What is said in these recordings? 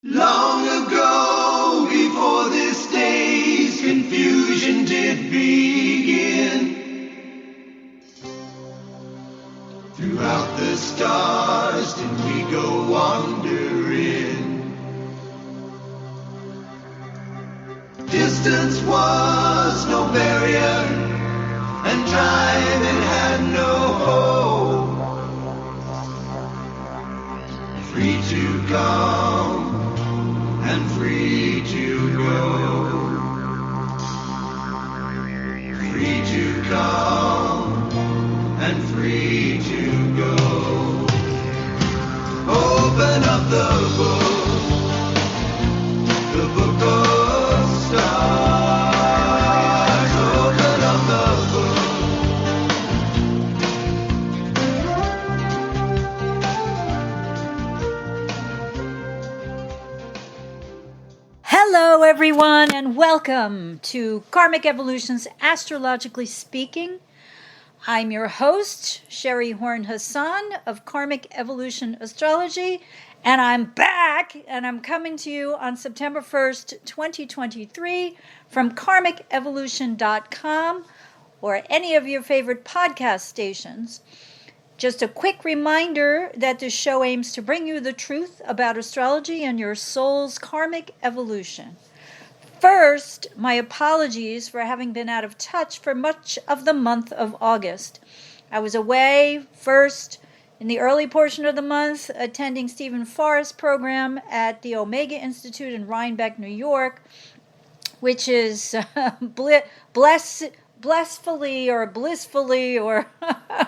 Long ago, before this day's confusion did begin, throughout the stars did we go wandering. Distance was no barrier, and time it had no hope. Free to come and free to go. Free to come and free to go. Open up the book of stars. Open up the Hello, everyone, and welcome to Karmic Evolutions Astrologically Speaking. I'm your host, Sheri Hasan of Karmic Evolution Astrology, and I'm back, and I'm coming to you on September 1st, 2023 from karmicevolution.com or any of your favorite podcast stations. Just a quick reminder that this show aims to bring you the truth about astrology and your soul's karmic evolution. First, my apologies for having been out of touch for much of the month of August. I was away first in the early portion of the month attending Stephen Forrest's program at the Omega Institute in Rhinebeck, New York, which is blissfully or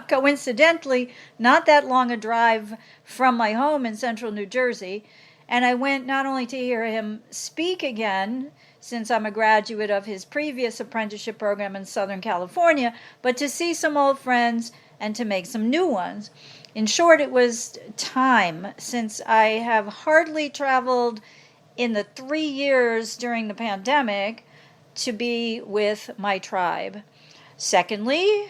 coincidentally not that long a drive from my home in central New Jersey. And I went not only to hear him speak again, since I'm a graduate of his previous apprenticeship program in Southern California, but to see some old friends and to make some new ones. In short, it was time, since I have hardly traveled in the 3 years during the pandemic to be with my tribe. Secondly,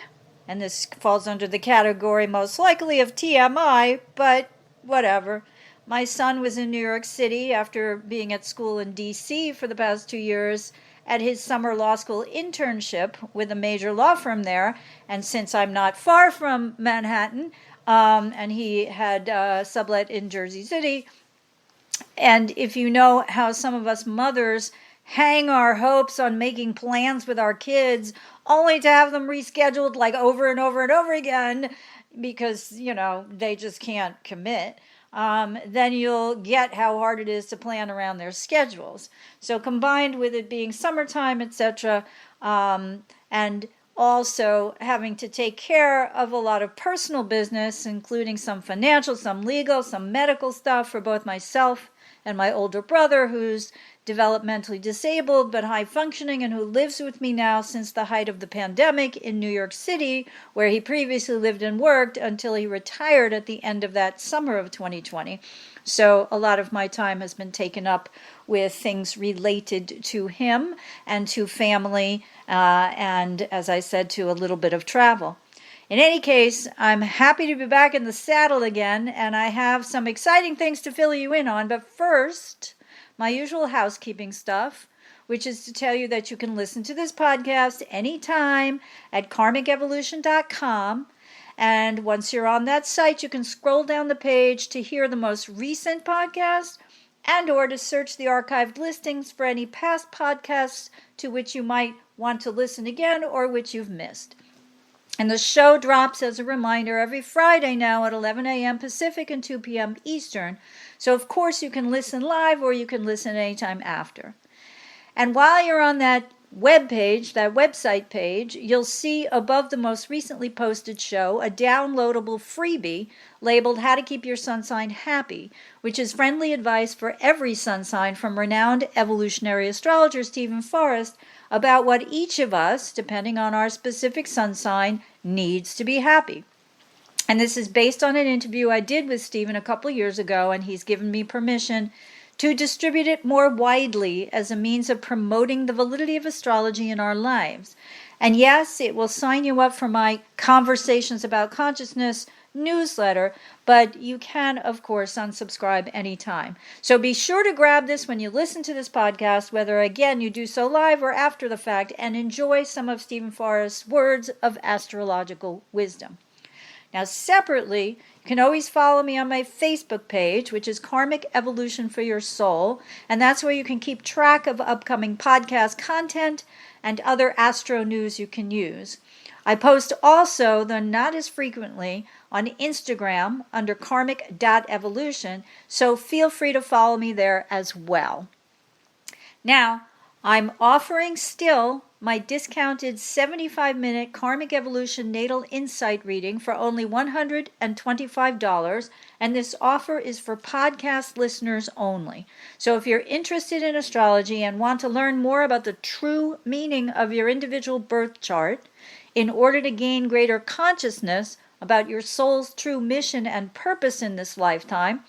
and this falls under the category most likely of TMI, but whatever, my son was in New York City after being at school in DC for the past 2 years at his summer law school internship with a major law firm there. And since I'm not far from Manhattan, and he had sublet in Jersey City, and if you know how some of us mothers hang our hopes on making plans with our kids only to have them rescheduled like over and over and over again because, they just can't commit, then you'll get how hard it is to plan around their schedules. So combined with it being summertime, etc., and also having to take care of a lot of personal business, including some financial, some legal, some medical stuff for both myself and my older brother, who's developmentally disabled but high functioning and who lives with me now since the height of the pandemic in New York City, where he previously lived and worked until he retired at the end of that summer of 2020. So a lot of my time has been taken up with things related to him and to family, and as I said, to a little bit of travel. In any case, I'm happy to be back in the saddle again, and I have some exciting things to fill you in on. But first, my usual housekeeping stuff, which is to tell you that you can listen to this podcast anytime at KARMICEvolution.com. And once you're on that site, you can scroll down the page to hear the most recent podcast and or to search the archived listings for any past podcasts to which you might want to listen again or which you've missed. And the show drops, as a reminder, every Friday now at 11 a.m. Pacific and 2 p.m. Eastern. So, of course, you can listen live or you can listen anytime after. And while you're on that web page, that website page, you'll see above the most recently posted show a downloadable freebie labeled How to Keep Your Sun Sign Happy, which is friendly advice for every sun sign from renowned evolutionary astrologer Stephen Forrest about what each of us, depending on our specific sun sign, needs to be happy. And this is based on an interview I did with Stephen a couple years ago, and he's given me permission to distribute it more widely as a means of promoting the validity of astrology in our lives. And yes, it will sign you up for my Conversations About Consciousness newsletter, but you can, of course, unsubscribe anytime. So be sure to grab this when you listen to this podcast, whether, again, you do so live or after the fact, and enjoy some of Stephen Forrest's words of astrological wisdom. Now, separately, you can always follow me on my Facebook page, which is Karmic Evolution for Your Soul, and that's where you can keep track of upcoming podcast content and other astro news you can use. I post also, though not as frequently, on Instagram under karmic.evolution, so feel free to follow me there as well. Now, I'm offering still my discounted 75-minute Karmic Evolution Natal Insight reading for only $125, and this offer is for podcast listeners only. So if you're interested in astrology and want to learn more about the true meaning of your individual birth chart, in order to gain greater consciousness about your soul's true mission and purpose in this lifetime,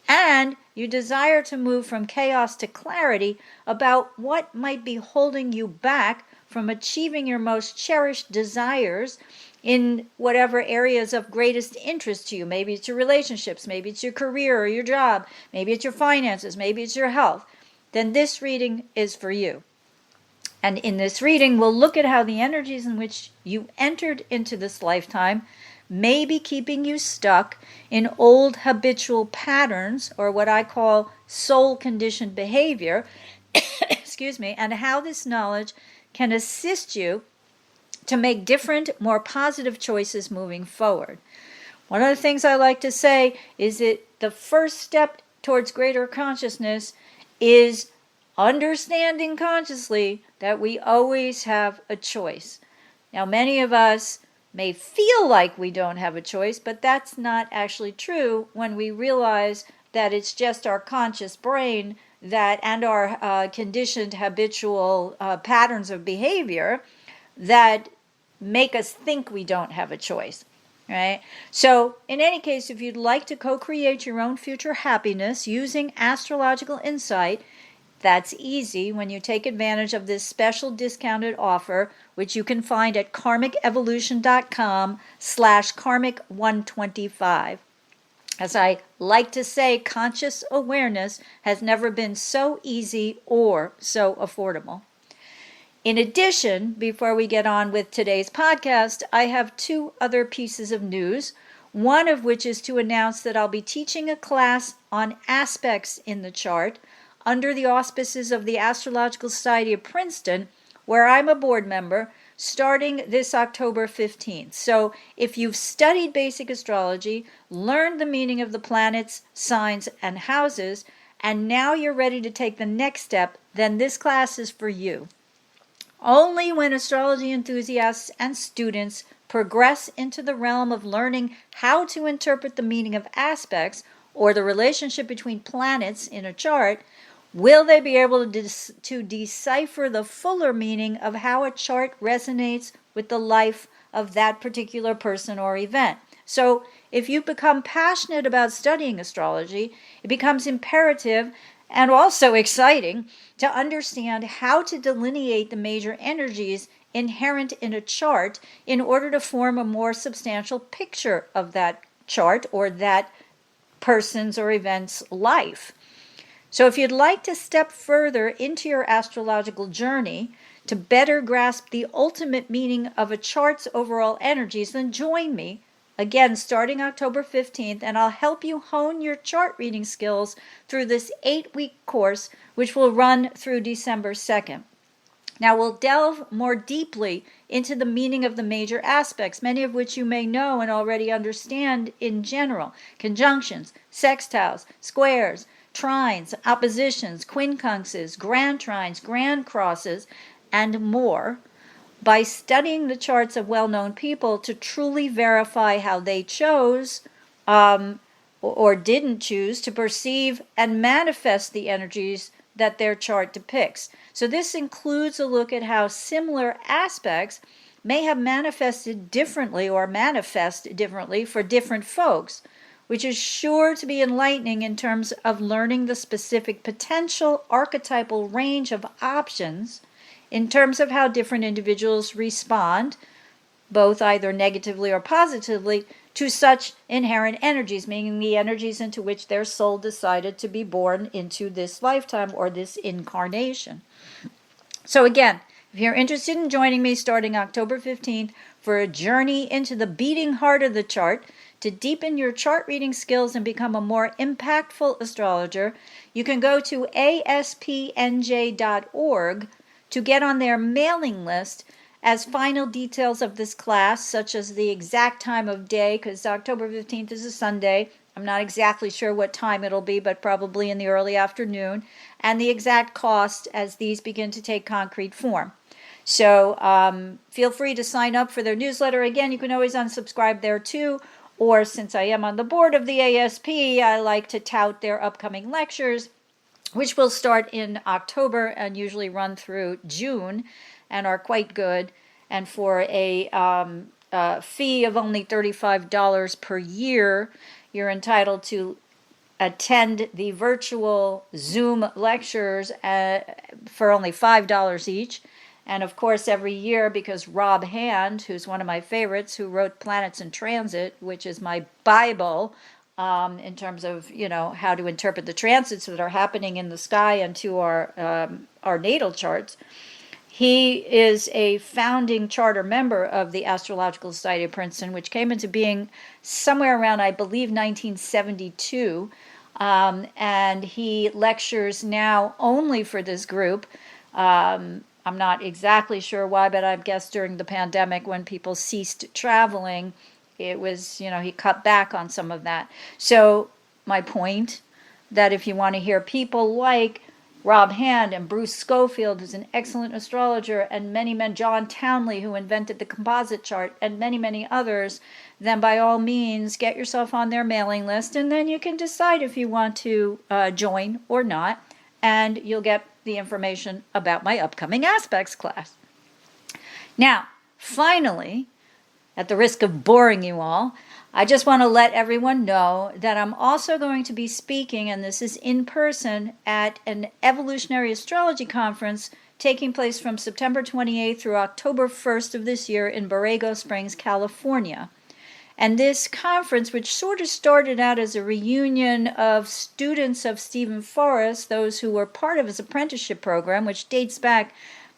and you desire to move from chaos to clarity about what might be holding you back from achieving your most cherished desires in whatever areas of greatest interest to you. Maybe it's your relationships, maybe it's your career or your job, maybe it's your finances, maybe it's your health, then this reading is for you. And in this reading, we'll look at how the energies in which you entered into this lifetime may be keeping you stuck in old habitual patterns, or what I call soul-conditioned behavior, excuse me, and how this knowledge can assist you to make different, more positive choices moving forward. One of the things I like to say is that the first step towards greater consciousness is understanding consciously that we always have a choice. Now, many of us may feel like we don't have a choice, but that's not actually true when we realize that it's just our conscious brain that and our conditioned habitual patterns of behavior that make us think we don't have a choice, right? So in any case, if you'd like to co-create your own future happiness using astrological insight, that's easy when you take advantage of this special discounted offer, which you can find at karmicevolution.com/karmic125. As I like to say, conscious awareness has never been so easy or so affordable. In addition, before we get on with today's podcast, I have two other pieces of news, one of which is to announce that I'll be teaching a class on aspects in the chart under the auspices of the Astrological Society of Princeton, where I'm a board member, starting this October 15th. So if you've studied basic astrology, learned the meaning of the planets, signs, and houses, and now you're ready to take the next step, then this class is for you. Only when astrology enthusiasts and students progress into the realm of learning how to interpret the meaning of aspects or the relationship between planets in a chart will they be able to decipher the fuller meaning of how a chart resonates with the life of that particular person or event. So if you become passionate about studying astrology, it becomes imperative and also exciting to understand how to delineate the major energies inherent in a chart in order to form a more substantial picture of that chart or that person's or event's life. So if you'd like to step further into your astrological journey to better grasp the ultimate meaning of a chart's overall energies, then join me, again, starting October 15th, and I'll help you hone your chart reading skills through this 8-week course, which will run through December 2nd. Now, we'll delve more deeply into the meaning of the major aspects, many of which you may know and already understand in general: conjunctions, sextiles, squares, trines, oppositions, quincunxes, grand trines, grand crosses, and more, by studying the charts of well-known people to truly verify how they chose or didn't choose to perceive and manifest the energies that their chart depicts. So this includes a look at how similar aspects may have manifested differently or manifest differently for different folks, which is sure to be enlightening in terms of learning the specific potential archetypal range of options in terms of how different individuals respond, both either negatively or positively, to such inherent energies, meaning the energies into which their soul decided to be born into this lifetime or this incarnation. So again, if you're interested in joining me starting October 15th for a journey into the beating heart of the chart to deepen your chart reading skills and become a more impactful astrologer, you can go to aspnj.org to get on their mailing list as final details of this class, such as the exact time of day, because October 15th is a Sunday. I'm not exactly sure what time it'll be, but probably in the early afternoon, and the exact cost as these begin to take concrete form. So feel free to sign up for their newsletter. Again, you can always unsubscribe there too, or since I am on the board of the ASP, I like to tout their upcoming lectures, which will start in October and usually run through June and are quite good. And for a fee of only $35 per year, you're entitled to attend the virtual Zoom lectures for only $5 each. And of course, every year, because Rob Hand, who's one of my favorites, who wrote Planets in Transit, which is my Bible in terms of, how to interpret the transits that are happening in the sky and to our natal charts. He is a founding charter member of the Astrological Society of Princeton, which came into being somewhere around, I believe, 1972. And he lectures now only for this group. I'm not exactly sure why, but I guess during the pandemic when people ceased traveling, it was, he cut back on some of that. So my point, that if you want to hear people like Rob Hand and Bruce Schofield, who's an excellent astrologer, and many men, John Townley, who invented the composite chart, and many, many others, then by all means, get yourself on their mailing list, and then you can decide if you want to join or not, and you'll get the information about my upcoming aspects class. Now, finally, at the risk of boring you all, I just want to let everyone know that I'm also going to be speaking, and this is in person, at an evolutionary astrology conference taking place from September 28th through October 1st of this year in Borrego Springs, California. And this conference, which sort of started out as a reunion of students of Stephen Forrest, those who were part of his apprenticeship program, which dates back,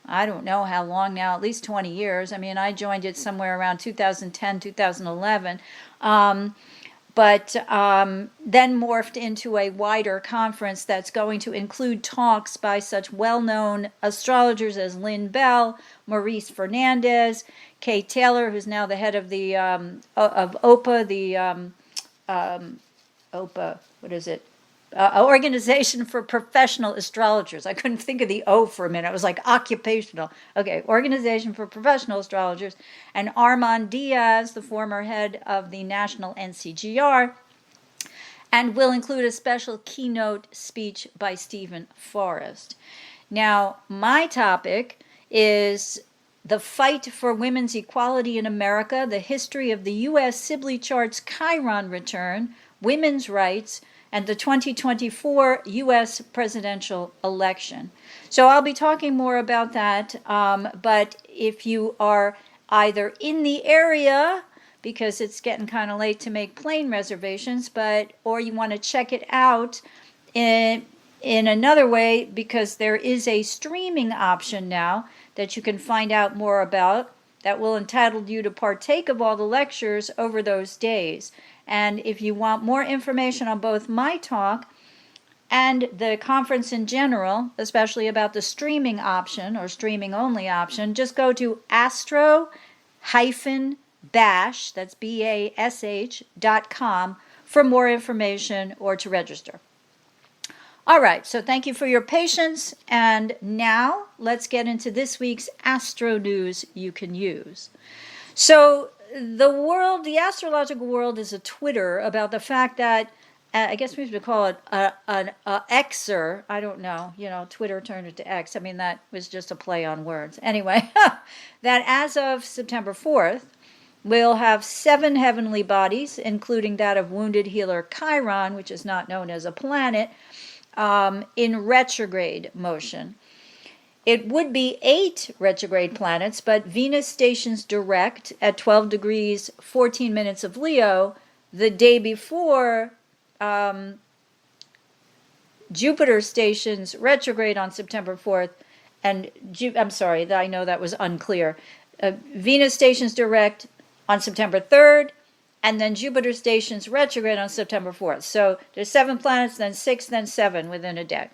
I don't know how long now, at least 20 years. I mean, I joined it somewhere around 2010, 2011. But then morphed into a wider conference that's going to include talks by such well-known astrologers as Lynn Bell, Maurice Fernandez, Kay Taylor, who's now the head of the of OPA, OPA, what is it? Organization for Professional Astrologers. I couldn't think of the O for a minute. It was like occupational. Okay, Organization for Professional Astrologers. And Armand Diaz, the former head of the National NCGR. And will include a special keynote speech by Stephen Forrest. Now, my topic is the fight for women's equality in America, the history of the U.S. Sibley Chart's Chiron return, women's rights, and the 2024 U.S. presidential election. So I'll be talking more about that, but if you are either in the area, because it's getting kind of late to make plane reservations, or you want to check it out in another way, because there is a streaming option now that you can find out more about that will entitle you to partake of all the lectures over those days. And if you want more information on both my talk and the conference in general, especially about the streaming option or streaming only option, just go to astro-bash, that's BASH.com, for more information or to register. All right, so thank you for your patience, and now let's get into this week's astro news you can use. So the astrological world is a Twitter about the fact that, I guess we should call it an Xer. I don't know. Twitter turned it to X. I mean, that was just a play on words. Anyway, that as of September 4th, we'll have 7 heavenly bodies, including that of wounded healer Chiron, which is not known as a planet, in retrograde motion. it would be 8 retrograde planets, but Venus stations direct at 12 degrees 14 minutes of Leo the day before. Jupiter stations retrograde on September 4th, and I'm sorry, I know that was unclear. Venus stations direct on September 3rd, and then Jupiter stations retrograde on September 4th. So there's 7 planets, then 6, then 7 within a day.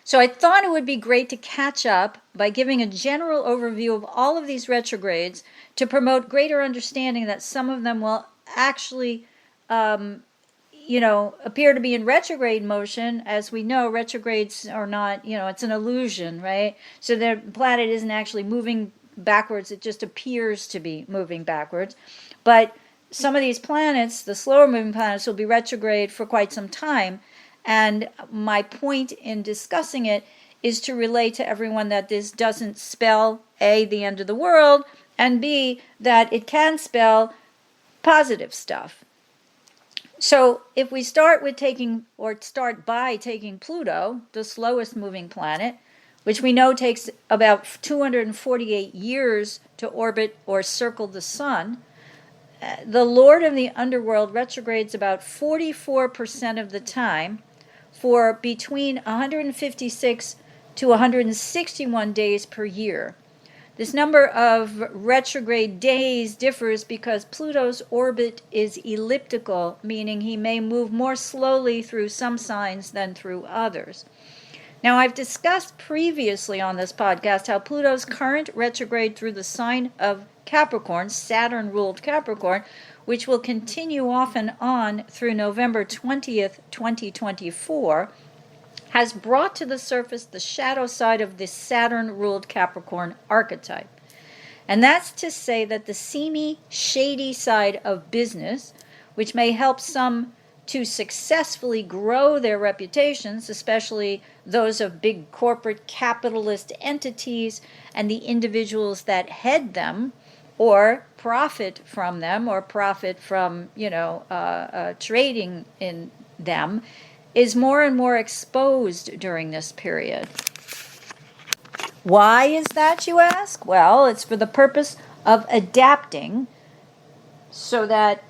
So I thought it would be great to catch up by giving a general overview of all of these retrogrades to promote greater understanding that some of them will actually appear to be in retrograde motion. As we know, retrogrades are not, it's an illusion, right? So the planet isn't actually moving backwards, it just appears to be moving backwards. But some of these planets, the slower moving planets, will be retrograde for quite some time. And my point in discussing it is to relate to everyone that this doesn't spell A, the end of the world, and B, that it can spell positive stuff. So if we start by taking Pluto, the slowest moving planet, which we know takes about 248 years to orbit or circle the sun, the Lord of the Underworld retrogrades about 44% of the time for between 156 to 161 days per year. This number of retrograde days differs because Pluto's orbit is elliptical, meaning he may move more slowly through some signs than through others. Now, I've discussed previously on this podcast how Pluto's current retrograde through the sign of Capricorn, Saturn-ruled Capricorn, which will continue off and on through November 20th, 2024, has brought to the surface the shadow side of the Saturn-ruled Capricorn archetype. And that's to say that the seamy, shady side of business, which may help some to successfully grow their reputations, especially those of big corporate capitalist entities and the individuals that head them, or profit from them, or profit from, trading in them, is more and more exposed during this period. Why is that, you ask? Well, it's for the purpose of adapting so that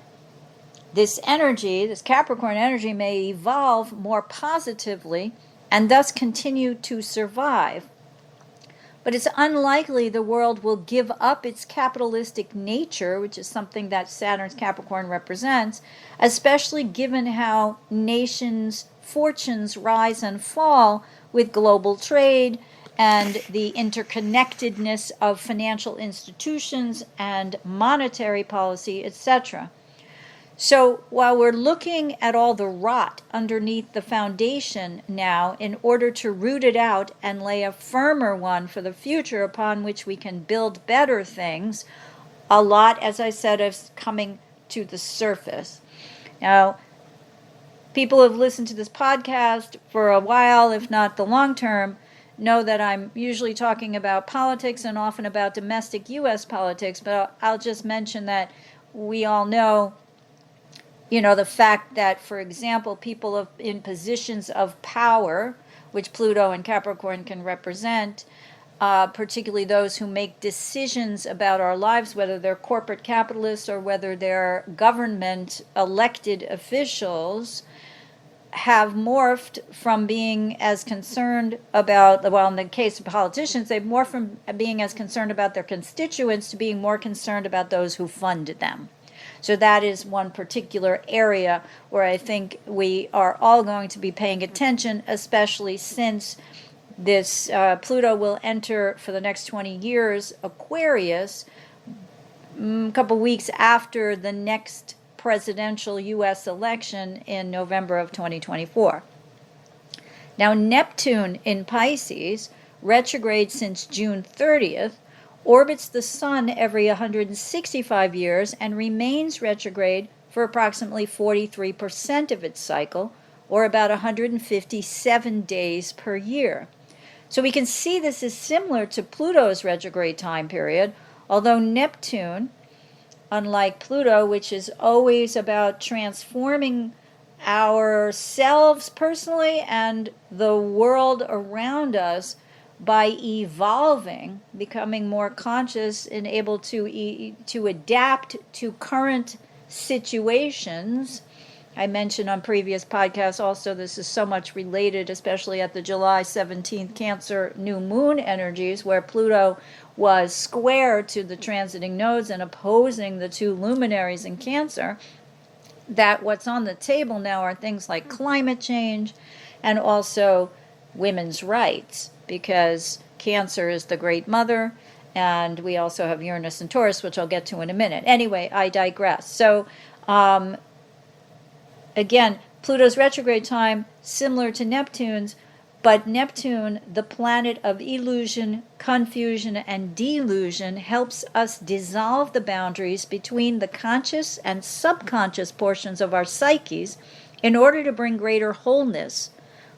this energy, this Capricorn energy, may evolve more positively and thus continue to survive. But it's unlikely the world will give up its capitalistic nature, which is something that Saturn's Capricorn represents, especially given how nations' fortunes rise and fall with global trade and the interconnectedness of financial institutions and monetary policy, etc. So while we're looking at all the rot underneath the foundation now in order to root it out and lay a firmer one for the future upon which we can build better things, a lot, as I said, is coming to the surface. Now, people who have listened to this podcast for a while, if not the long term, know that I'm usually talking about politics and often about domestic U.S. politics, but I'll just mention that we all know the fact that, for example, people in positions of power, which Pluto and Capricorn can represent, particularly those who make decisions about our lives, whether they're corporate capitalists or whether they're government elected officials, have morphed from being as concerned about, well, in the case of politicians, they've morphed from being as concerned about their constituents to being more concerned about those who fund them. So that is one particular area where I think we are all going to be paying attention, especially since this Pluto will enter for the next 20 years Aquarius a couple weeks after the next presidential U.S. election in November of 2024. Now, Neptune in Pisces, retrograde since June 30th, orbits the sun every 165 years and remains retrograde for approximately 43% of its cycle, or about 157 days per year. So we can see this is similar to Pluto's retrograde time period, although Neptune, unlike Pluto, which is always about transforming ourselves personally and the world around us, by evolving, becoming more conscious and able to adapt to current situations. I mentioned on previous podcasts also this is so much related, especially at the July 17th Cancer new moon energies, where Pluto was square to the transiting nodes and opposing the two luminaries in Cancer, that what's on the table now are things like climate change and also women's rights, because Cancer is the great mother, and we also have Uranus and Taurus, which I'll get to in a minute. Anyway, I digress. So, again, Pluto's retrograde time, similar to Neptune's, but Neptune, the planet of illusion, confusion, and delusion, helps us dissolve the boundaries between the conscious and subconscious portions of our psyches in order to bring greater wholeness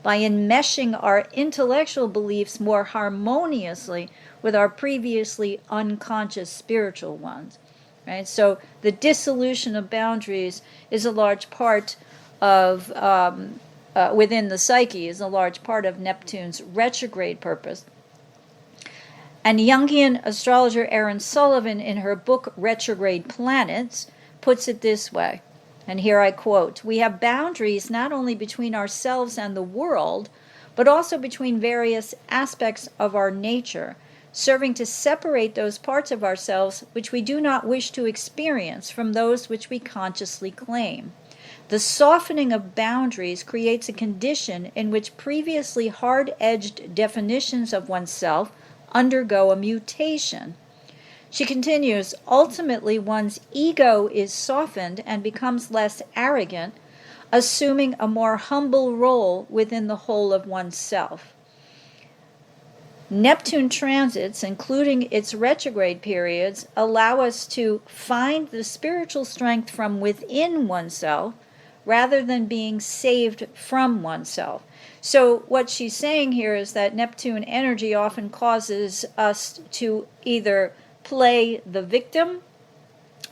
by enmeshing our intellectual beliefs more harmoniously with our previously unconscious spiritual ones. Right? So the dissolution of boundaries is a large part of, within the psyche, is a large part of Neptune's retrograde purpose. And Jungian astrologer Erin Sullivan, in her book Retrograde Planets, puts it this way, and here I quote, "We have boundaries not only between ourselves and the world, but also between various aspects of our nature, serving to separate those parts of ourselves which we do not wish to experience from those which we consciously claim. The softening of boundaries creates a condition in which previously hard-edged definitions of oneself undergo a mutation." She continues, "Ultimately, one's ego is softened and becomes less arrogant, assuming a more humble role within the whole of oneself." Neptune transits, including its retrograde periods, allow us to find the spiritual strength from within oneself rather than being saved from oneself. So what she's saying here is that Neptune energy often causes us to either play the victim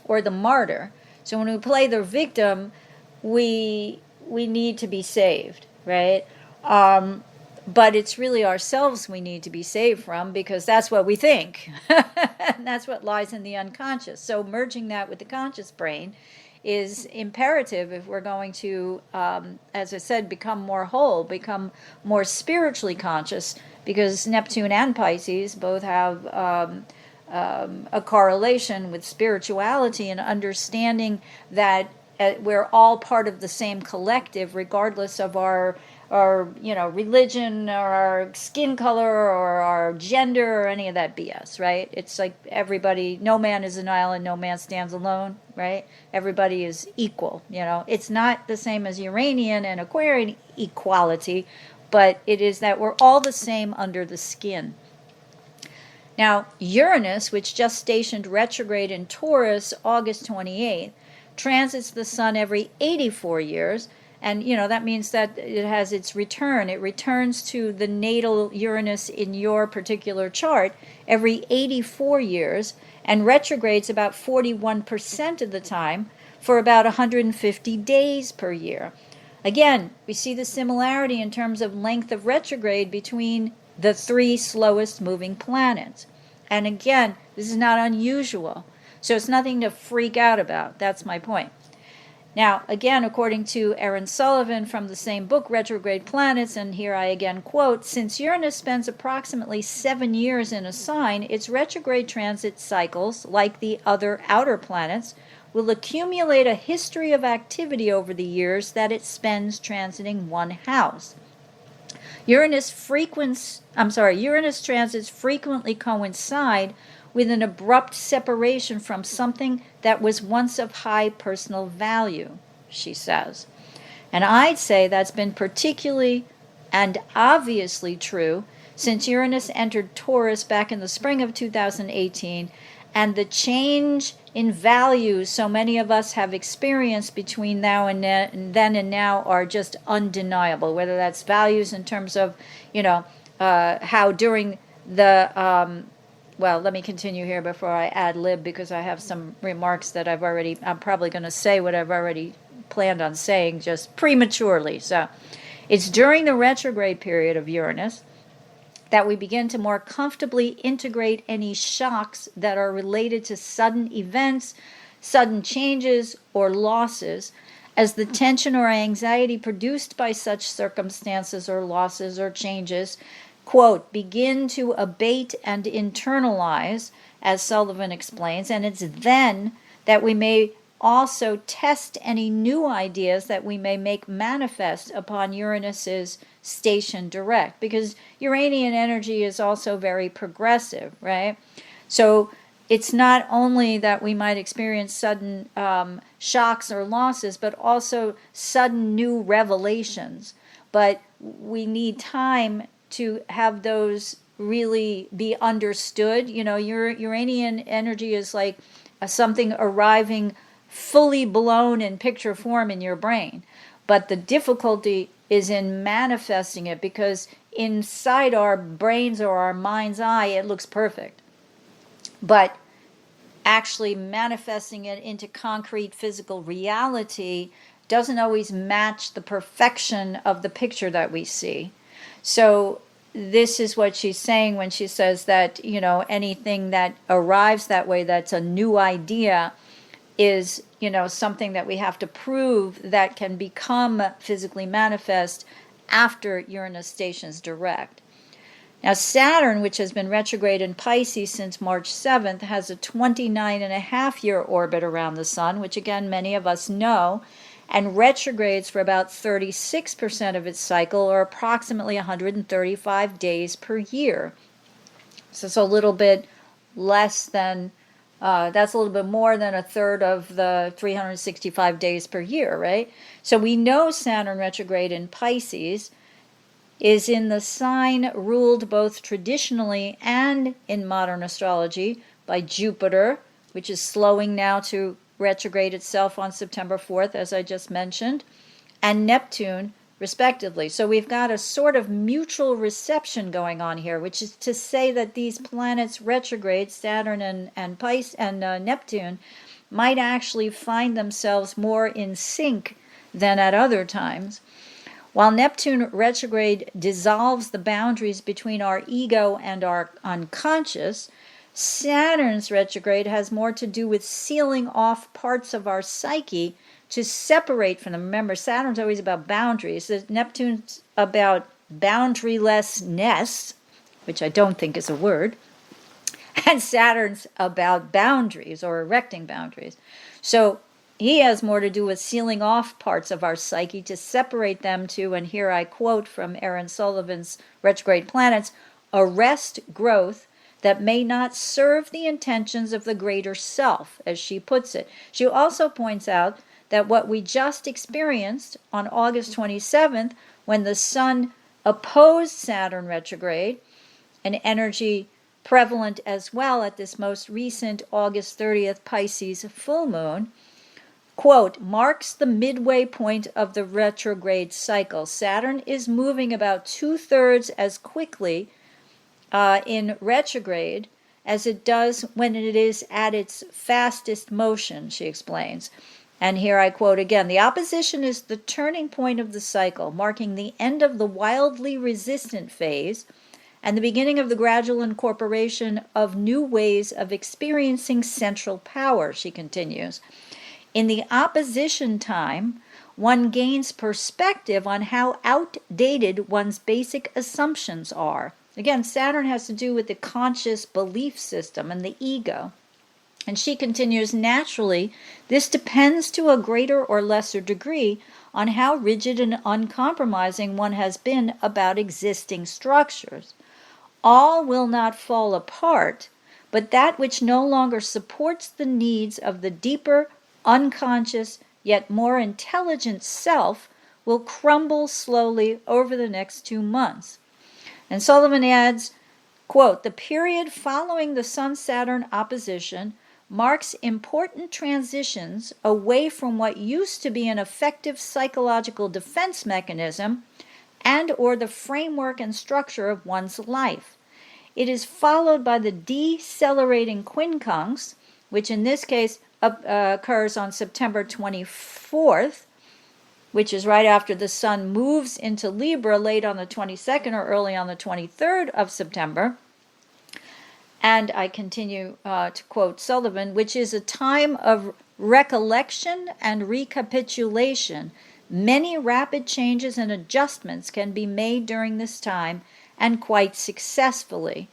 or the martyr. So when we play the victim, we need to be saved, right? But it's really ourselves we need to be saved from, because that's what we think. And that's what lies in the unconscious. So merging that with the conscious brain is imperative if we're going to, as I said, become more whole, become more spiritually conscious, because Neptune and Pisces both have a correlation with spirituality and understanding that we're all part of the same collective, regardless of our religion or our skin color or our gender or any of that BS, right? It's like everybody, no man is an island, no man stands alone, right? Everybody is equal, It's not the same as Uranian and Aquarian equality, but it is that we're all the same under the skin. Now, Uranus, which just stationed retrograde in Taurus August 28th, transits the sun every 84 years, and that means that it has its return. It returns to the natal Uranus in your particular chart every 84 years, and retrogrades about 41% of the time for about 150 days per year. Again, we see the similarity in terms of length of retrograde between the three slowest moving planets. And again, this is not unusual. So it's nothing to freak out about. That's my point. Now, again, according to Erin Sullivan from the same book, Retrograde Planets, and here I again quote, "Since Uranus spends approximately 7 years in a sign, its retrograde transit cycles, like the other outer planets, will accumulate a history of activity over the years that it spends transiting one house. Uranus transits frequently coincide with an abrupt separation from something that was once of high personal value," she says. And I'd say that's been particularly and obviously true since Uranus entered Taurus back in the spring of 2018, and the change in values so many of us have experienced between now and then and now are just undeniable, whether that's values in terms of, how during the, well, let me continue here before I ad lib, because I have some remarks that I'm probably going to say what I've already planned on saying just prematurely. So it's during the retrograde period of Uranus that we begin to more comfortably integrate any shocks that are related to sudden events, sudden changes, or losses, as the tension or anxiety produced by such circumstances or losses or changes, quote, begin to abate and internalize, as Sullivan explains, and it's then that we may also test any new ideas that we may make manifest upon Uranus's station direct, because Uranian energy is also very progressive, right? So it's not only that we might experience sudden shocks or losses, but also sudden new revelations. But we need time to have those really be understood. You know, Uranian energy is like something arriving fully blown in picture form in your brain. But the difficulty is in manifesting it, because inside our brains or our mind's eye, it looks perfect. But actually manifesting it into concrete physical reality doesn't always match the perfection of the picture that we see. So this is what she's saying when she says that, you know, anything that arrives that way, that's a new idea, is, you know, something that we have to prove that can become physically manifest after Uranus stations direct. Now, Saturn, which has been retrograde in Pisces since March 7th, has a 29.5-year orbit around the sun, which again, many of us know, and retrogrades for about 36% of its cycle, or approximately 135 days per year. So it's a little bit less than, that's a little bit more than a third of the 365 days per year, right? So we know Saturn retrograde in Pisces is in the sign ruled both traditionally and in modern astrology by Jupiter, which is slowing now to retrograde itself on September 4th, as I just mentioned, and Neptune, respectively. So we've got a sort of mutual reception going on here, which is to say that these planets retrograde, Saturn and Pisces and Neptune, might actually find themselves more in sync than at other times. While Neptune retrograde dissolves the boundaries between our ego and our unconscious, Saturn's retrograde has more to do with sealing off parts of our psyche to separate from them. Remember, Saturn's always about boundaries. Neptune's about boundarylessness, which I don't think is a word, and Saturn's about boundaries or erecting boundaries. So he has more to do with sealing off parts of our psyche to separate them to, and here I quote from Aaron Sullivan's Retrograde Planets, arrest growth that may not serve the intentions of the greater self, as she puts it. She also points out that what we just experienced on August 27th, when the Sun opposed Saturn retrograde, an energy prevalent as well at this most recent August 30th Pisces full moon, quote, marks the midway point of the retrograde cycle. Saturn is moving about 2/3 as quickly in retrograde as it does when it is at its fastest motion, she explains. And here I quote again, the opposition is the turning point of the cycle, marking the end of the wildly resistant phase and the beginning of the gradual incorporation of new ways of experiencing central power, she continues. In the opposition time, one gains perspective on how outdated one's basic assumptions are. Again, Saturn has to do with the conscious belief system and the ego. And she continues, naturally, this depends to a greater or lesser degree on how rigid and uncompromising one has been about existing structures. All will not fall apart, but that which no longer supports the needs of the deeper, unconscious, yet more intelligent self will crumble slowly over the next 2 months. And Sullivan adds, quote, the period following the Sun-Saturn opposition marks important transitions away from what used to be an effective psychological defense mechanism and or the framework and structure of one's life. It is followed by the decelerating quincunx, which in this case occurs on September 24th, which is right after the sun moves into Libra late on the 22nd or early on the 23rd of September. And I continue to quote Sullivan, which is a time of recollection and recapitulation. Many rapid changes and adjustments can be made during this time, and quite successfully.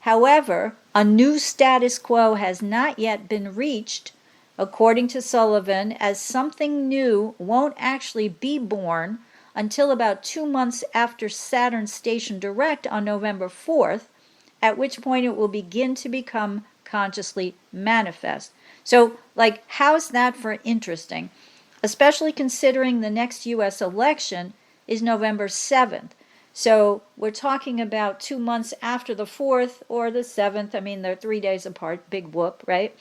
However, a new status quo has not yet been reached, according to Sullivan, as something new won't actually be born until about 2 months after Saturn's station direct on November 4th, at which point it will begin to become consciously manifest. So, like, how's that for interesting? Especially considering the next U.S. election is November 7th. So we're talking about 2 months after the 4th or the 7th. I mean, they're 3 days apart. Big whoop, right?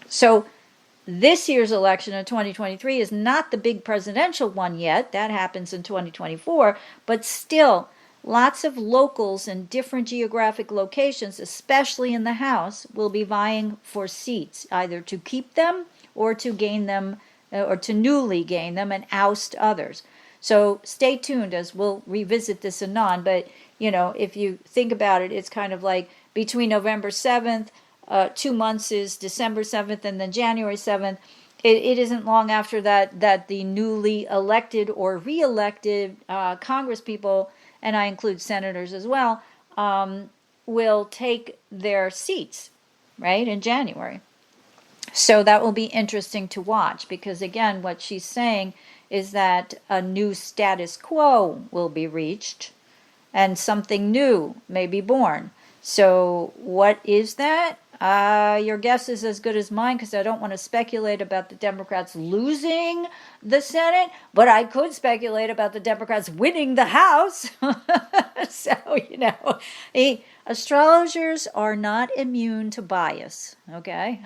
So this year's election in 2023 is not the big presidential one yet. That happens in 2024. But still, lots of locals in different geographic locations, especially in the House, will be vying for seats, either to keep them or to gain them, or to newly gain them and oust others. So stay tuned as we'll revisit this anon. But, you know, if you think about it, it's kind of like between November 7th, 2 months is December 7th, and then January 7th. It isn't long after that the newly elected or re-elected Congress people, and I include senators as well, will take their seats, right, in January. So that will be interesting to watch, because again, what she's saying is that a new status quo will be reached and something new may be born. So what is that? Your guess is as good as mine, because I don't want to speculate about the Democrats losing the Senate, but I could speculate about the Democrats winning the House. So, you know, astrologers are not immune to bias, okay?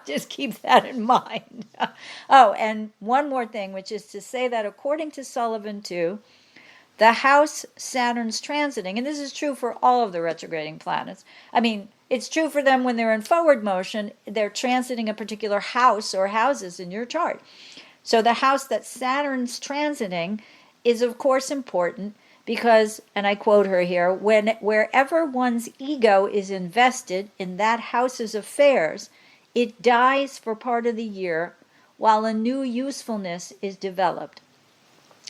Just keep that in mind. Oh, and one more thing, which is to say that according to Sullivan, too, the House Saturn's transiting, and this is true for all of the retrograding planets. I mean, it's true for them when they're in forward motion, they're transiting a particular house or houses in your chart. So the house that Saturn's transiting is, of course, important because, and I quote her here, wherever one's ego is invested in that house's affairs, it dies for part of the year while a new usefulness is developed.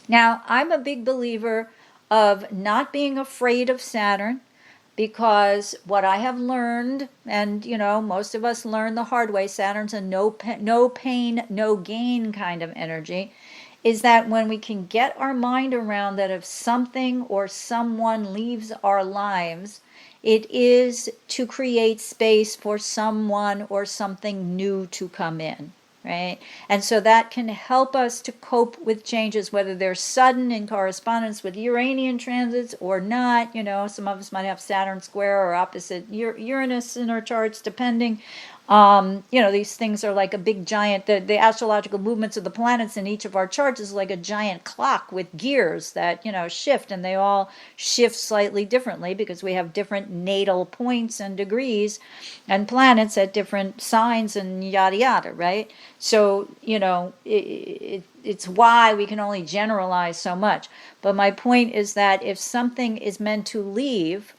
Now, I'm a big believer of not being afraid of Saturn, because what I have learned, and you know, most of us learn the hard way, Saturn's a no pain, no gain kind of energy, is that when we can get our mind around that if something or someone leaves our lives, it is to create space for someone or something new to come in. Right? And so that can help us to cope with changes, whether they're sudden in correspondence with Uranian transits or not. You know, some of us might have Saturn square or opposite Uranus in our charts, depending. You know, these things are like a big giant, the astrological movements of the planets in each of our charts is like a giant clock with gears that, you know, shift, and they all shift slightly differently because we have different natal points and degrees and planets at different signs and yada yada, right? So, you know, it's why we can only generalize so much. But my point is that if something is meant to leave,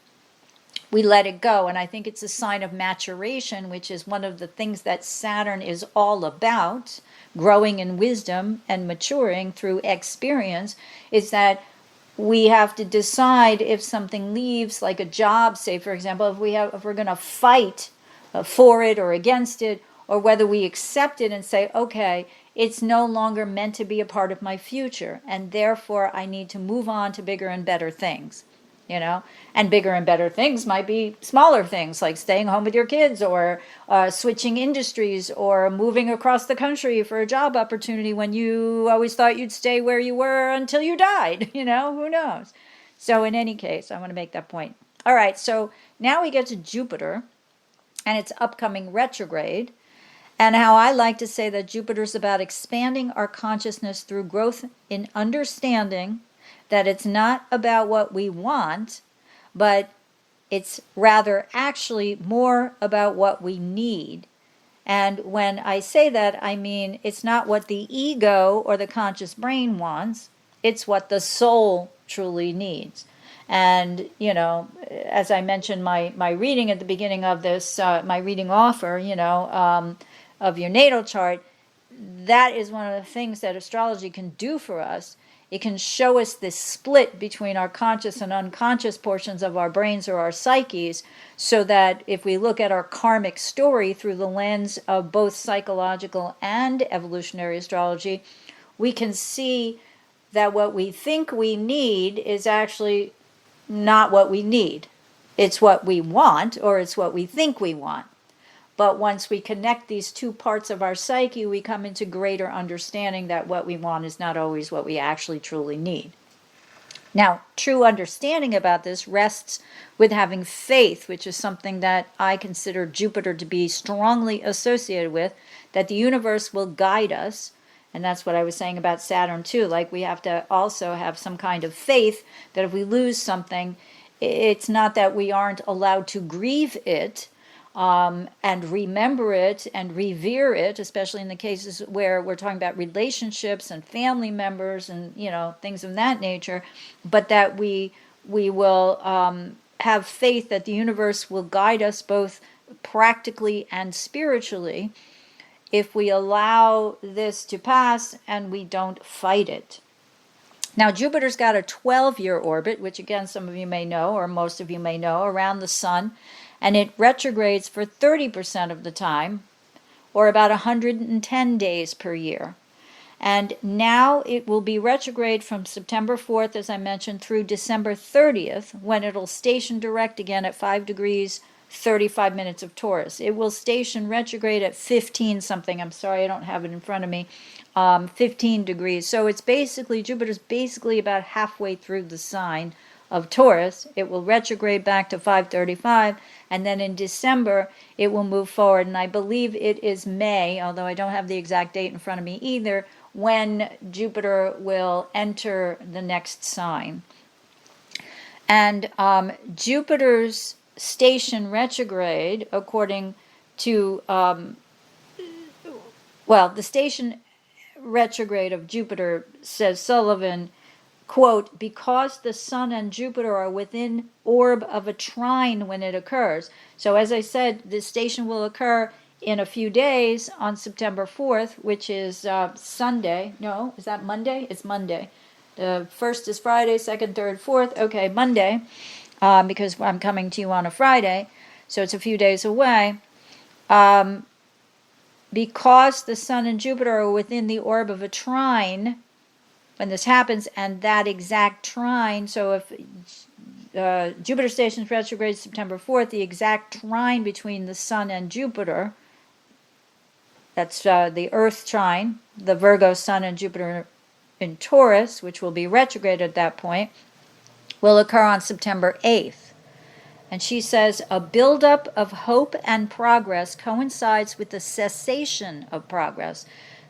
we let it go. And I think it's a sign of maturation, which is one of the things that Saturn is all about, growing in wisdom and maturing through experience, is that we have to decide if something leaves, like a job, say, for example, if we're going to fight for it or against it, or whether we accept it and say, okay, it's no longer meant to be a part of my future, and therefore I need to move on to bigger and better things. You know, and bigger and better things might be smaller things like staying home with your kids, or switching industries, or moving across the country for a job opportunity when you always thought you'd stay where you were until you died. You know, who knows? So in any case, I want to make that point. All right, so now we get to Jupiter and its upcoming retrograde, and how I like to say that Jupiter's about expanding our consciousness through growth in understanding that it's not about what we want, but it's rather actually more about what we need. And when I say that, I mean it's not what the ego or the conscious brain wants, it's what the soul truly needs. And, as I mentioned, my reading at the beginning of this, my reading offer, of your natal chart, that is one of the things that astrology can do for us. It can show us this split between our conscious and unconscious portions of our brains or our psyches, so that if we look at our karmic story through the lens of both psychological and evolutionary astrology, we can see that what we think we need is actually not what we need. It's what we want, or it's what we think we want. But once we connect these two parts of our psyche, we come into greater understanding that what we want is not always what we actually truly need. Now, true understanding about this rests with having faith, which is something that I consider Jupiter to be strongly associated with, that the universe will guide us. And that's what I was saying about Saturn too. Like, we have to also have some kind of faith that if we lose something, it's not that we aren't allowed to grieve it, and remember it and revere it, especially in the cases where we're talking about relationships and family members and things of that nature, but that we will have faith that the universe will guide us both practically and spiritually if we allow this to pass and we don't fight it. Now, Jupiter's got a 12-year orbit, which again some of you may know, or most of you may know, around the sun, and it retrogrades for 30% of the time, or about 110 days per year. And now it will be retrograde from September 4th, as I mentioned, through December 30th, when it'll station direct again at 5 degrees, 35 minutes of Taurus. It will station retrograde at 15 something. I'm sorry, I don't have it in front of me. 15 degrees. So it's basically, Jupiter's basically about halfway through the sign of Taurus. It will retrograde back to 535, and then in December it will move forward, and I believe it is May, although I don't have the exact date in front of me either, when Jupiter will enter the next sign. And Jupiter's station retrograde, according to the station retrograde of Jupiter, says Sullivan, quote, because the Sun and Jupiter are within orb of a trine when it occurs. So as I said, this station will occur in a few days on September 4th, which is Sunday. No, is that Monday? It's Monday. The first is Friday, second, third, fourth. Okay, Monday, because I'm coming to you on a Friday, so it's a few days away. Because the Sun and Jupiter are within the orb of a trine when this happens, and that exact trine, so if Jupiter stations retrograde September 4th, the exact trine between the Sun and Jupiter, that's the Earth trine, the Virgo Sun and Jupiter in Taurus, which will be retrograde at that point, will occur on September 8th. And she says, a buildup of hope and progress coincides with the cessation of progress.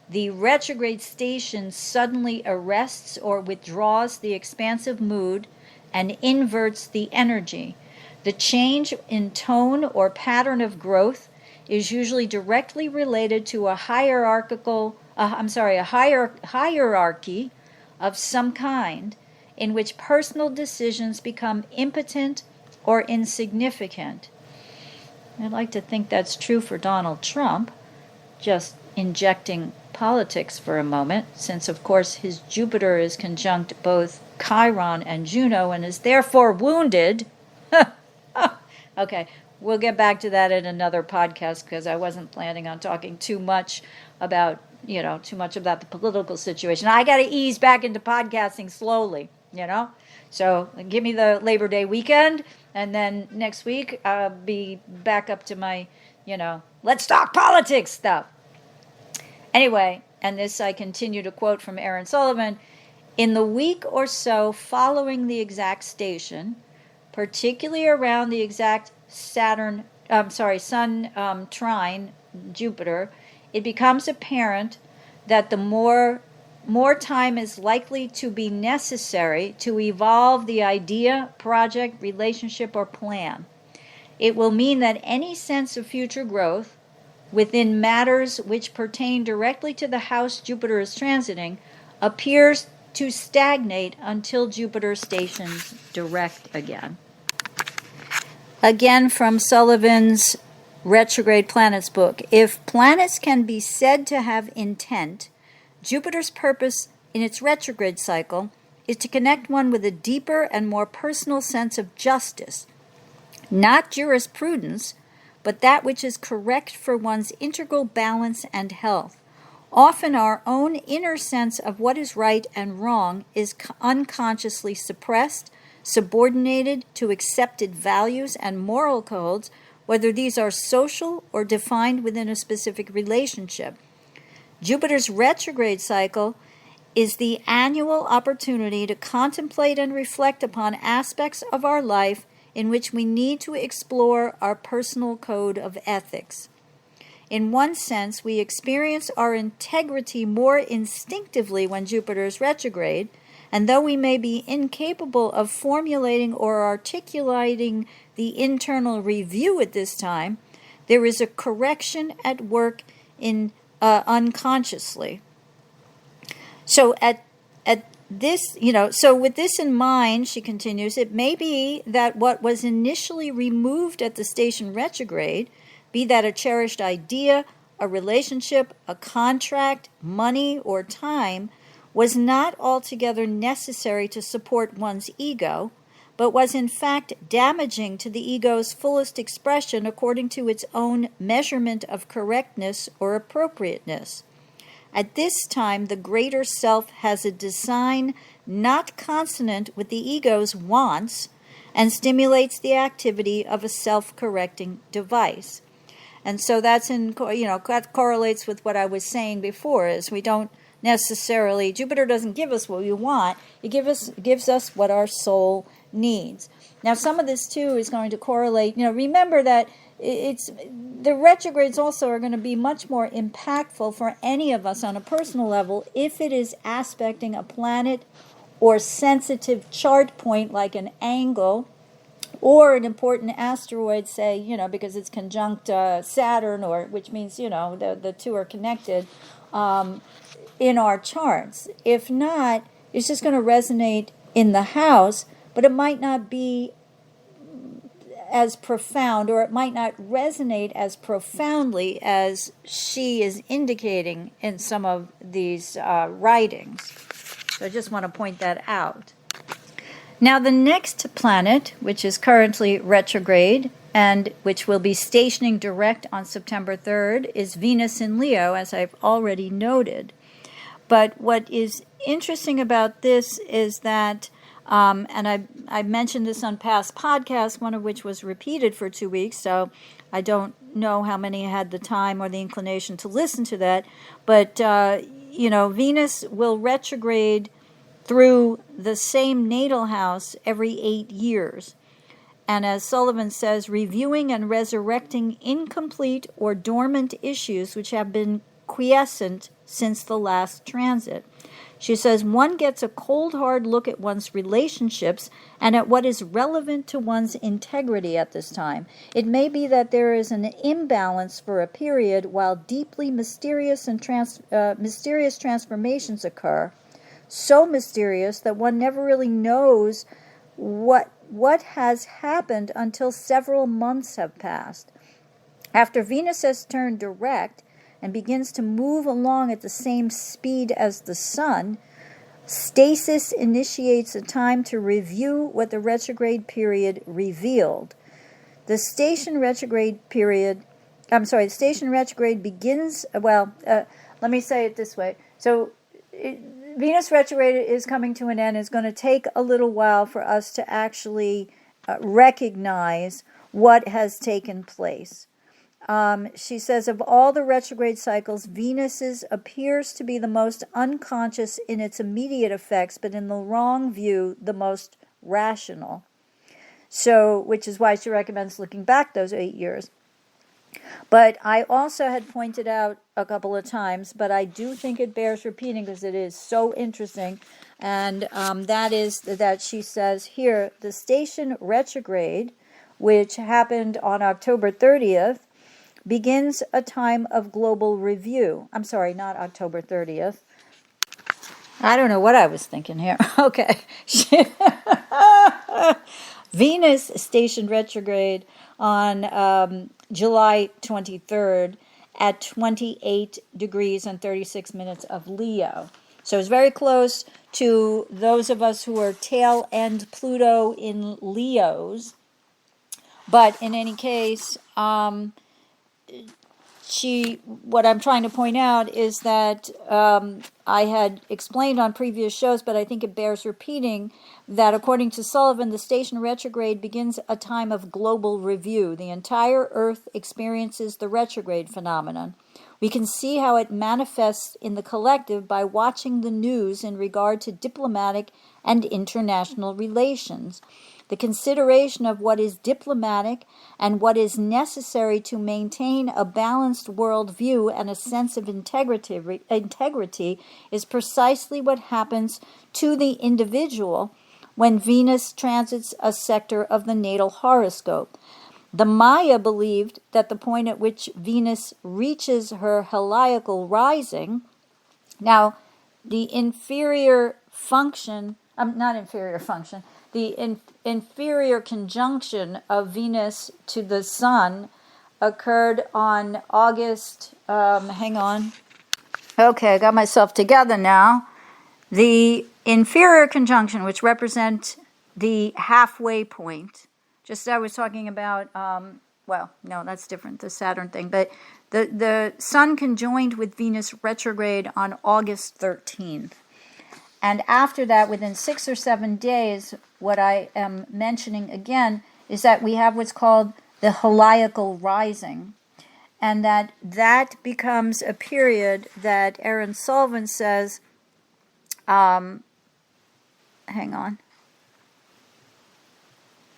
The retrograde station suddenly arrests or withdraws the expansive mood and inverts the energy. The change in tone or pattern of growth is usually directly related to a hierarchy of some kind in which personal decisions become impotent or insignificant. I'd like to think that's true for Donald Trump, just injecting politics for a moment, since of course his Jupiter is conjunct both Chiron and Juno and is therefore wounded. Okay, we'll get back to that in another podcast, because I wasn't planning on talking too much about the political situation. I got to ease back into podcasting slowly, So give me the Labor Day weekend, and then next week I'll be back up to my, let's talk politics stuff. Anyway, and this I continue to quote from Aaron Sullivan, in the week or so following the exact station, particularly around the exact Sun trine Jupiter, it becomes apparent that the more time is likely to be necessary to evolve the idea, project, relationship, or plan. It will mean that any sense of future growth, within matters which pertain directly to the house Jupiter is transiting appears to stagnate until Jupiter stations direct again. Again from Sullivan's Retrograde Planets book. If planets can be said to have intent, Jupiter's purpose in its retrograde cycle is to connect one with a deeper and more personal sense of justice, not jurisprudence, but that which is correct for one's integral balance and health. Often our own inner sense of what is right and wrong is unconsciously suppressed, subordinated to accepted values and moral codes, whether these are social or defined within a specific relationship. Jupiter's retrograde cycle is the annual opportunity to contemplate and reflect upon aspects of our life in which we need to explore our personal code of ethics. In one sense, we experience our integrity more instinctively when Jupiter is retrograde, and though we may be incapable of formulating or articulating the internal review at this time, there is a correction at work in unconsciously. So at this, so with this in mind, she continues, it may be that what was initially removed at the station retrograde, be that a cherished idea, a relationship, a contract, money, or time, was not altogether necessary to support one's ego, but was in fact damaging to the ego's fullest expression according to its own measurement of correctness or appropriateness. At this time, the greater self has a design not consonant with the ego's wants and stimulates the activity of a self-correcting device. And so that's that correlates with what I was saying before, is we don't necessarily, Jupiter doesn't give us what we want, it gives us what our soul needs. Now, some of this too is going to correlate. Remember that the retrogrades also are going to be much more impactful for any of us on a personal level if it is aspecting a planet or sensitive chart point like an angle or an important asteroid, say, because it's conjunct Saturn, or which means the two are connected in our charts. If not, it's just going to resonate in the house, but it might not be as profound, or it might not resonate as profoundly as she is indicating in some of these writings. So I just want to point that out. Now the next planet, which is currently retrograde and which will be stationing direct on September 3rd, is Venus in Leo, as I've already noted. But what is interesting about this is that and I mentioned this on past podcasts, one of which was repeated for 2 weeks, so I don't know how many had the time or the inclination to listen to that. But, Venus will retrograde through the same natal house every 8 years. And as Sullivan says, reviewing and resurrecting incomplete or dormant issues which have been quiescent since the last transit. She says one gets a cold, hard look at one's relationships and at what is relevant to one's integrity at this time. It may be that there is an imbalance for a period while deeply mysterious and mysterious transformations occur, so mysterious that one never really knows what has happened until several months have passed. After Venus has turned direct and begins to move along at the same speed as the sun, stasis initiates a time to review what the retrograde period revealed. The station retrograde begins, let me say it this way. So Venus retrograde is coming to an end. It's going to take a little while for us to actually recognize what has taken place. She says, of all the retrograde cycles, Venus's appears to be the most unconscious in its immediate effects, but in the wrong view, the most rational. So, which is why she recommends looking back those 8 years. But I also had pointed out a couple of times, but I do think it bears repeating because it is so interesting, and that is that she says here, the station retrograde, which happened on October 30th, begins a time of global review. I'm sorry, not October 30th. I don't know what I was thinking here. Okay. Venus stationed retrograde on July 23rd at 28 degrees and 36 minutes of Leo. So it's very close to those of us who are tail end Pluto in Leos. But in any case, what I'm trying to point out is that I had explained on previous shows, but I think it bears repeating, that according to Sullivan, the station retrograde begins a time of global review. The entire Earth experiences the retrograde phenomenon. We can see how it manifests in the collective by watching the news in regard to diplomatic and international relations. The consideration of what is diplomatic and what is necessary to maintain a balanced worldview and a sense of integrity is precisely what happens to the individual when Venus transits a sector of the natal horoscope. The Maya believed that the point at which Venus reaches her heliacal rising, now the inferior conjunction of Venus to the Sun occurred on August, hang on. Okay, I got myself together now. The inferior conjunction, which represents the halfway point, just as I was talking about, well, no, that's different, the Saturn thing, but the Sun conjoined with Venus retrograde on August 13th. And after that, within 6 or 7 days, what I am mentioning again is that we have what's called the heliacal rising. And that becomes a period that Aaron Sullivan says, hang on.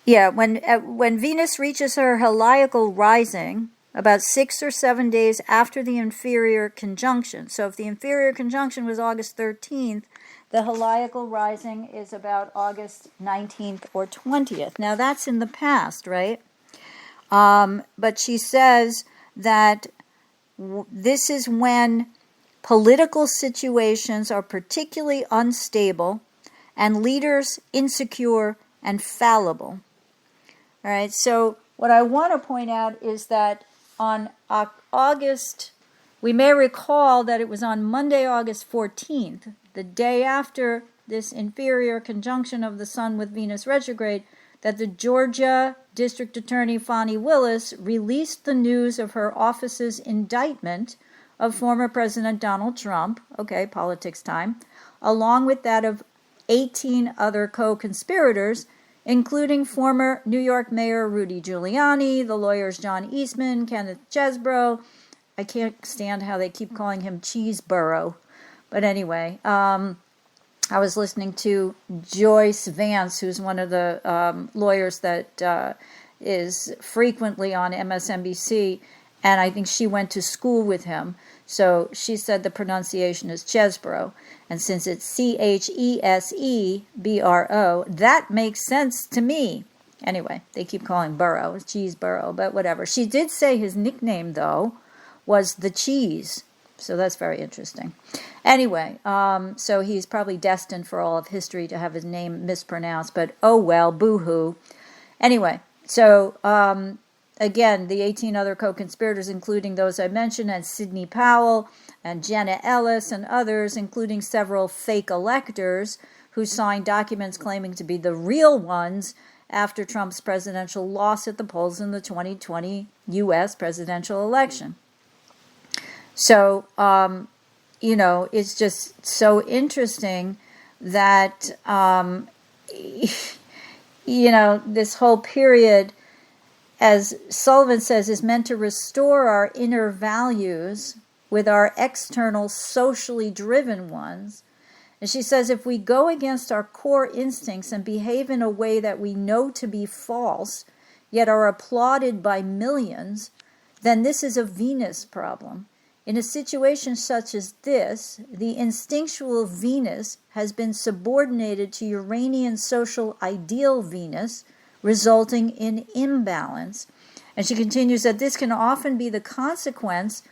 Yeah, when Venus reaches her heliacal rising, about 6 or 7 days after the inferior conjunction. So if the inferior conjunction was August 13th, the heliacal rising is about August 19th or 20th. Now that's in the past, right? But she says that this is when political situations are particularly unstable and leaders insecure and fallible. All right, so what I want to point out is that on August, we may recall that it was on Monday, August 14th, the day after this inferior conjunction of the Sun with Venus retrograde, that the Georgia District Attorney Fani Willis released the news of her office's indictment of former President Donald Trump, okay, politics time, along with that of 18 other co-conspirators, including former New York Mayor Rudy Giuliani, the lawyers John Eastman, Kenneth Chesebro. I can't stand how they keep calling him Cheeseborough. But anyway, I was listening to Joyce Vance, who's one of the lawyers that is frequently on MSNBC, and I think she went to school with him. So she said the pronunciation is Chesebro. And since it's Chesebro, that makes sense to me. Anyway, they keep calling Burrow, Cheeseborough, but whatever. She did say his nickname, though, was the Cheese. So that's very interesting. Anyway, so he's probably destined for all of history to have his name mispronounced, but oh well, boo-hoo. Anyway, so again, the 18 other co-conspirators, including those I mentioned, and Sidney Powell and Jenna Ellis and others, including several fake electors who signed documents claiming to be the real ones after Trump's presidential loss at the polls in the 2020 U.S. presidential election. So, it's just so interesting that, this whole period, as Sullivan says, is meant to restore our inner values with our external socially driven ones. And she says if we go against our core instincts and behave in a way that we know to be false, yet are applauded by millions, then this is a Venus problem. In a situation such as this, the instinctual Venus has been subordinated to Uranian social ideal Venus, resulting in imbalance. And she continues that this can often be the consequence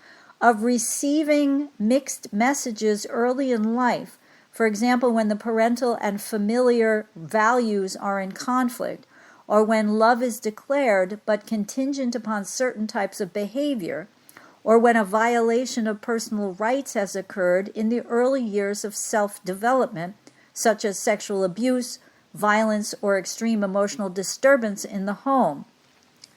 of receiving mixed messages early in life. For example, when the parental and familiar values are in conflict, or when love is declared but contingent upon certain types of behavior, or when a violation of personal rights has occurred in the early years of self-development, such as sexual abuse, violence, or extreme emotional disturbance in the home.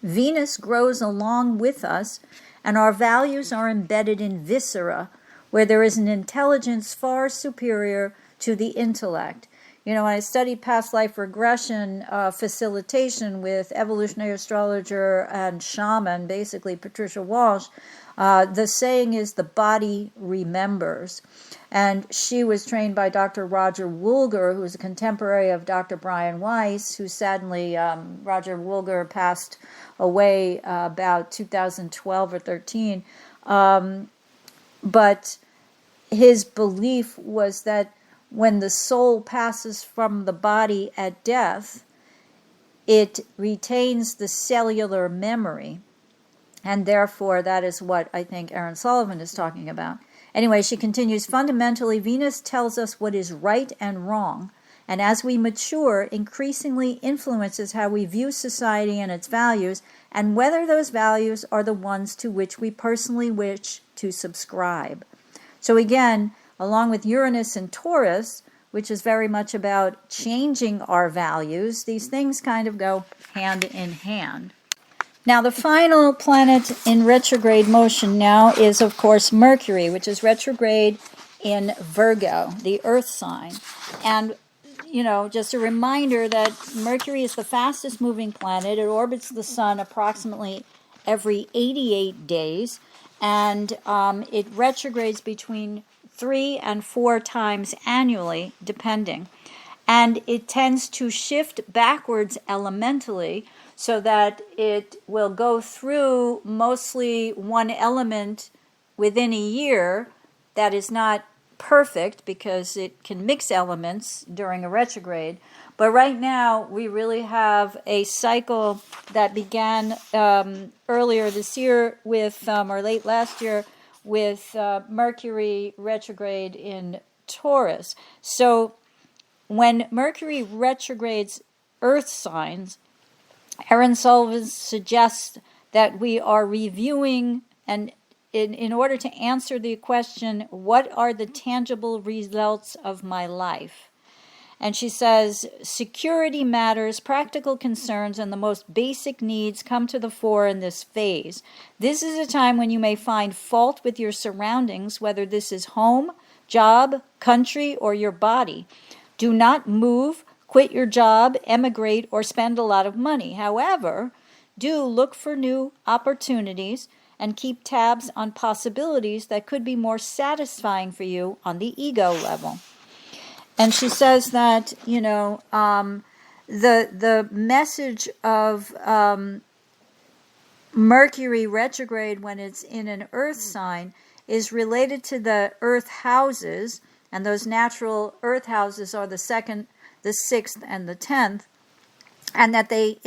Venus grows along with us, and our values are embedded in viscera, where there is an intelligence far superior to the intellect. You know, when I studied past life regression facilitation with evolutionary astrologer and shaman, basically Patricia Walsh, the saying is the body remembers. And she was trained by Dr. Roger Woolger, who was a contemporary of Dr. Brian Weiss, who sadly, Roger Woolger passed away about 2012 or 13. But his belief was that when the soul passes from the body at death, it retains the cellular memory. And therefore, that is what I think Aaron Sullivan is talking about. Anyway, she continues, fundamentally, Venus tells us what is right and wrong, and as we mature, increasingly influences how we view society and its values, and whether those values are the ones to which we personally wish to subscribe. So again, along with Uranus and Taurus, which is very much about changing our values, these things kind of go hand in hand. Now, the final planet in retrograde motion now is, of course, Mercury, which is retrograde in Virgo, the Earth sign. And, you know, just a reminder that Mercury is the fastest moving planet. It orbits the sun approximately every 88 days, and it retrogrades between 3 and 4 times annually, depending. And it tends to shift backwards elementally, so that it will go through mostly one element within a year. That is not perfect because it can mix elements during a retrograde. But right now, we really have a cycle that began earlier this year with, or late last year, with Mercury retrograde in Taurus. So when Mercury retrogrades Earth signs, Aaron Sullivan suggests that we are reviewing, and in order to answer the question, what are the tangible results of my life? And she says, security matters, practical concerns, and the most basic needs come to the fore in this phase. This is a time when you may find fault with your surroundings, whether this is home, job, country, or your body. Do not move, quit your job, emigrate, or spend a lot of money. However, do look for new opportunities and keep tabs on possibilities that could be more satisfying for you on the ego level. And she says that, you know, the message of Mercury retrograde when it's in an earth sign is related to the earth houses, and those natural earth houses are the 2nd, the 6th, and the 10th, and that they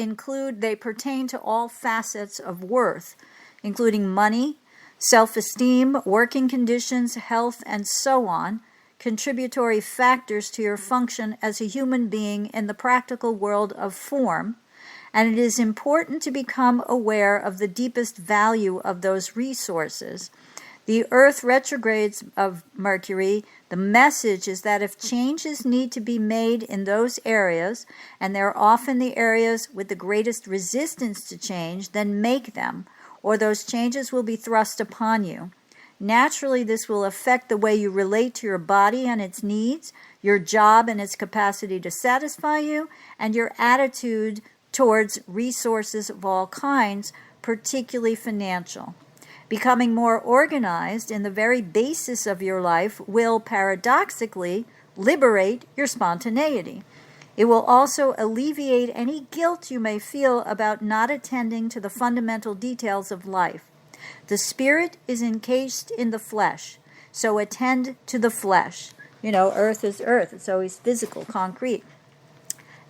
pertain to all facets of worth, including money, self-esteem, working conditions, health, and so on, contributory factors to your function as a human being in the practical world of form, and it is important to become aware of the deepest value of those resources. The Earth retrogrades of Mercury, the message is that if changes need to be made in those areas, and they're often the areas with the greatest resistance to change, then make them, or those changes will be thrust upon you. Naturally, this will affect the way you relate to your body and its needs, your job and its capacity to satisfy you, and your attitude towards resources of all kinds, particularly financial. Becoming more organized in the very basis of your life will, paradoxically, liberate your spontaneity. It will also alleviate any guilt you may feel about not attending to the fundamental details of life. The spirit is encased in the flesh, so attend to the flesh. You know, earth is earth. It's always physical, concrete.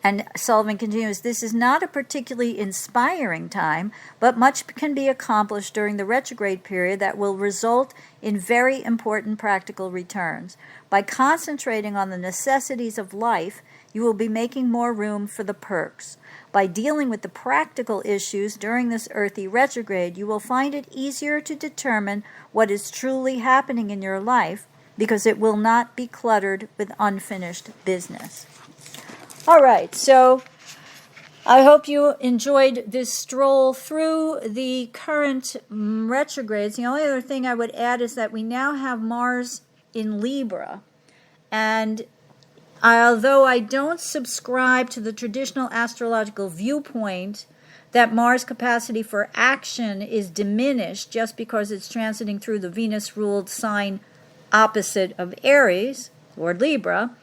And Sullivan continues, this is not a particularly inspiring time, but much can be accomplished during the retrograde period that will result in very important practical returns. By concentrating on the necessities of life, you will be making more room for the perks. By dealing with the practical issues during this earthy retrograde, you will find it easier to determine what is truly happening in your life because it will not be cluttered with unfinished business. All right, so I hope you enjoyed this stroll through the current retrogrades. The only other thing I would add is that we now have Mars in Libra. And although I don't subscribe to the traditional astrological viewpoint that Mars' capacity for action is diminished just because it's transiting through the Venus-ruled sign opposite of Aries, or Libra,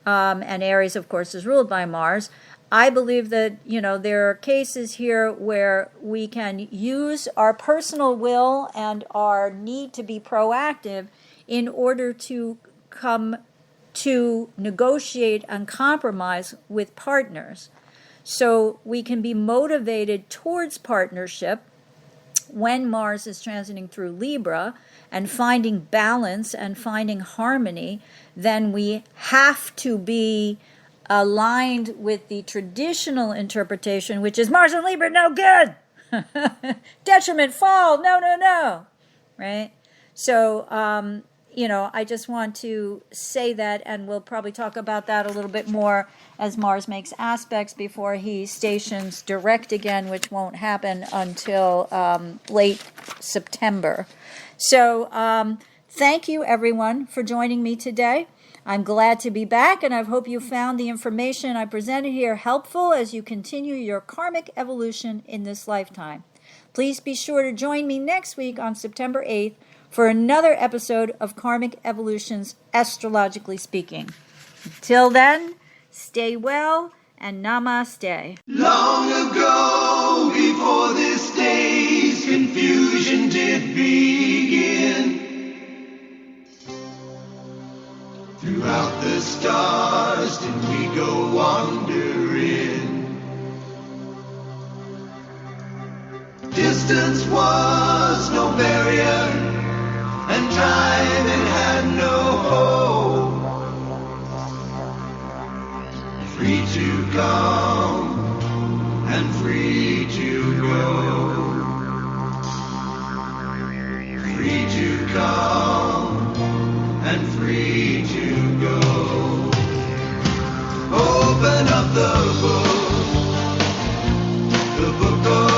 and Aries, of course, is ruled by Mars. I believe that, there are cases here where we can use our personal will and our need to be proactive in order to come to negotiate and compromise with partners. So we can be motivated towards partnership when Mars is transiting through Libra and finding balance and finding harmony. Then we have to be aligned with the traditional interpretation, which is Mars and Libra, no good. Detriment, fall, no. Right? So, I just want to say that, and we'll probably talk about that a little bit more as Mars makes aspects before he stations direct again, which won't happen until late September. So thank you, everyone, for joining me today. I'm glad to be back, and I hope you found the information I presented here helpful as you continue your karmic evolution in this lifetime. Please be sure to join me next week on September 8th for another episode of Karmic Evolutions, Astrologically Speaking. Until then, stay well and namaste. Long ago, before this day's confusion did begin, throughout the stars did we go wandering. Distance was no barrier, and time it had no hope. Free to come and free to go. Free to come and free to go. Open up the book of